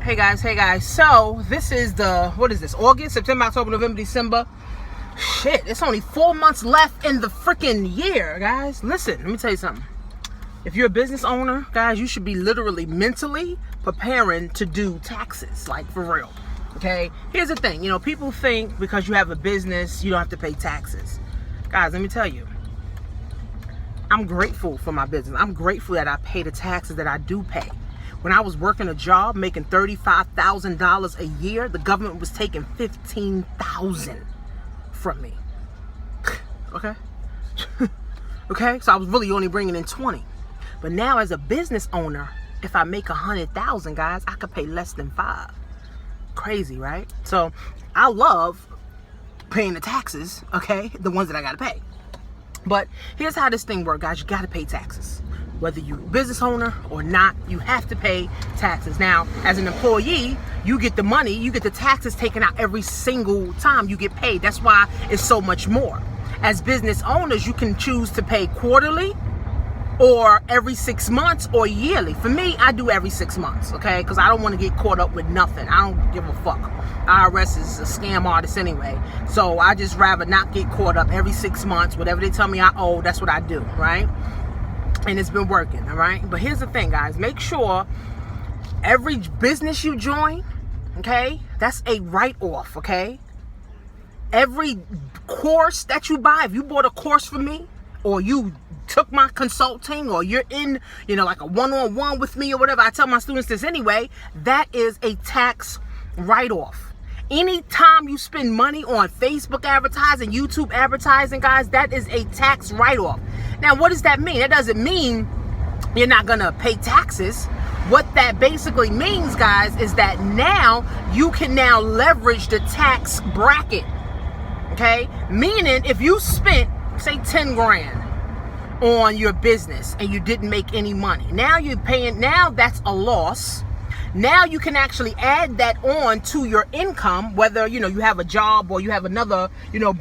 Hey guys. So this is what is this? August, September, October, November, December. Shit, it's only 4 months left in the freaking year, guys. Listen, let me tell you something. If you're a business owner, guys, you should be literally mentally preparing to do taxes, like for real. Okay? Here's the thing, people think because you have a business, you don't have to pay taxes. Guys, let me tell you. I'm grateful for my business. I'm grateful that I pay the taxes that I do pay. When I was working a job making $35,000 a year, the government was taking $15,000 from me. Okay? Okay? So I was really only bringing in 20. But now as a business owner, if I make 100,000, guys, I could pay less than 5. Crazy, right? So I love paying the taxes, okay? The ones that I gotta pay. But here's how this thing works, guys. You gotta pay taxes. Whether you're a business owner or not, you have to pay taxes. Now, as an employee, you get the money, you get the taxes taken out every single time you get paid. That's why it's so much more. As business owners, you can choose to pay quarterly or every 6 months or yearly. For me, I do every 6 months, okay? Because I don't want to get caught up with nothing. I don't give a fuck. IRS is a scam artist anyway. So I just rather not get caught up every 6 months. Whatever they tell me I owe, that's what I do, right? And it's been working, all right? But here's the thing, guys. Make sure every business you join, okay, that's a write-off, okay? Every course that you buy, if you bought a course from me, or you took my consulting, or you're in, like a one-on-one with me or whatever, I tell my students this anyway, that is a tax write-off. Anytime you spend money on Facebook advertising, YouTube advertising, guys, that is a tax write-off. Now, what does that mean? That doesn't mean you're not going to pay taxes. What that basically means, guys, is that now you can now leverage the tax bracket. Okay? Meaning, if you spent, say, 10 grand on your business and you didn't make any money, now you're paying, now that's a loss. Now you can actually add that on to your income, whether, you have a job or you have another,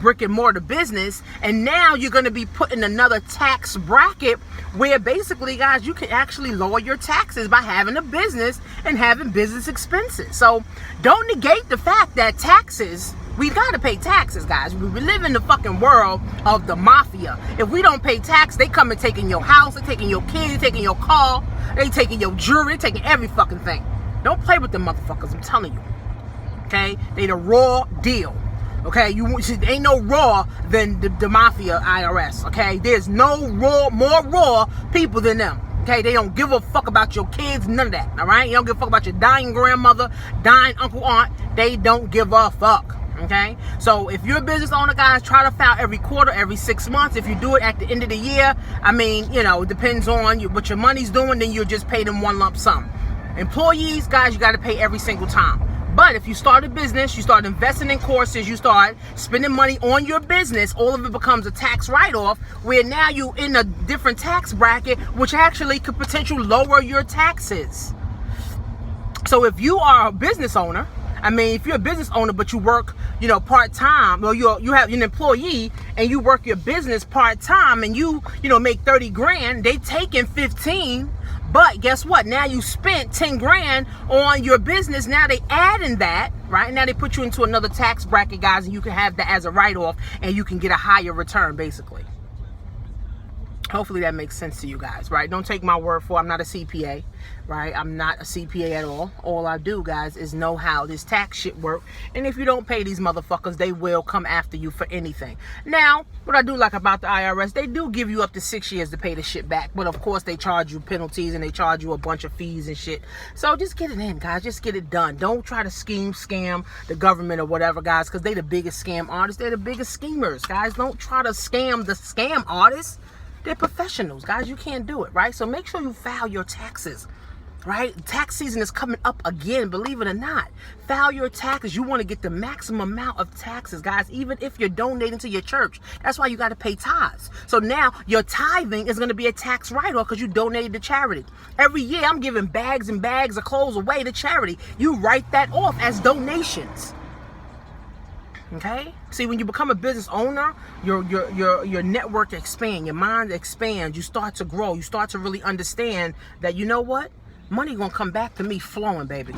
brick and mortar business. And now you're going to be put in another tax bracket where basically, guys, you can actually lower your taxes by having a business and having business expenses. So don't negate the fact that taxes, we've got to pay taxes, guys. We live in the fucking world of the mafia. If we don't pay tax, they come and taking your house, they taking your kids, taking your car, they taking your jewelry, they taking every fucking thing. Don't play with them motherfuckers, I'm telling you. Okay? They the raw deal. Okay? Ain't no raw than the mafia IRS. Okay? There's no more raw people than them. Okay? They don't give a fuck about your kids, none of that. Alright? You don't give a fuck about your dying grandmother, dying uncle, aunt. They don't give a fuck. Okay? So if you're a business owner, guys, try to file every quarter, every 6 months. If you do it at the end of the year, it depends on what your money's doing, then you'll just pay them one lump sum. Employees, guys, you got to pay every single time. But if you start a business, you start investing in courses, you start spending money on your business, all of it becomes a tax write-off, where now you're in a different tax bracket, which actually could potentially lower your taxes. So if you are a business owner, if you're a business owner but you work, part-time, or you have an employee and you work your business part-time and you make 30 grand, they taking 15. But guess what? Now you spent 10 grand on your business. Now they add in that, right? Now they put you into another tax bracket, guys, and you can have that as a write-off and you can get a higher return, basically. Hopefully that makes sense to you guys, right? Don't take my word for it. I'm not a CPA, right? I'm not a CPA at all. All I do, guys, is know how this tax shit work. And if you don't pay these motherfuckers, they will come after you for anything. Now, what I do like about the IRS, they do give you up to 6 years to pay the shit back. But of course, they charge you penalties and they charge you a bunch of fees and shit. So just get it in, guys. Just get it done. Don't try to scam the government or whatever, guys, because they the biggest scam artists. They're the biggest schemers, guys. Don't try to scam the scam artists. They're professionals, guys. You can't do it, right? So make sure you file your taxes, right? Tax season is coming up again, believe it or not. File your taxes. You want to get the maximum amount of taxes, guys, even if you're donating to your church. That's why you got to pay tithes. So now your tithing is going to be a tax write-off because you donated to charity. Every year I'm giving bags and bags of clothes away to charity. You write that off as donations. Okay? See, when you become a business owner, your network expands, your mind expands, you start to grow, you start to really understand that, you know what? Money gonna come back to me flowing, baby.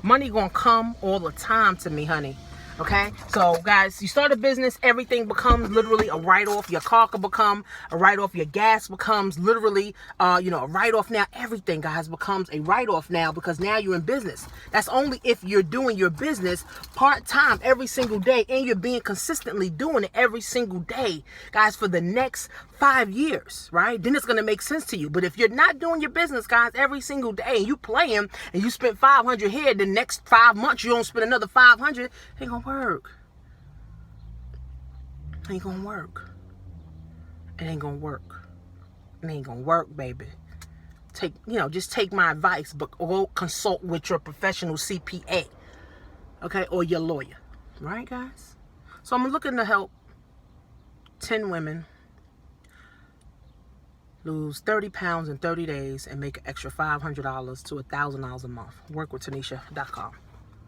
Money gonna come all the time to me, honey. Okay, so guys, you start a business, everything becomes literally a write-off. Your car can become a write-off. Your gas becomes literally, a write-off now. Everything, guys, becomes a write-off now because now you're in business. That's only if you're doing your business part-time every single day and you're being consistently doing it every single day, guys, for the next 5 years, right? Then it's going to make sense to you. But if you're not doing your business, guys, every single day and you playing and you spent 500 here, the next 5 months you don't spend another 500, ain't gonna work. Ain't gonna work. It ain't gonna work. It ain't gonna work, baby. Just take my advice, but go consult with your professional CPA, okay, or your lawyer, right, guys? So I'm looking to help 10 women lose 30 pounds in 30 days and make an extra $500 to $1,000 a month. Work with Tanisha.com.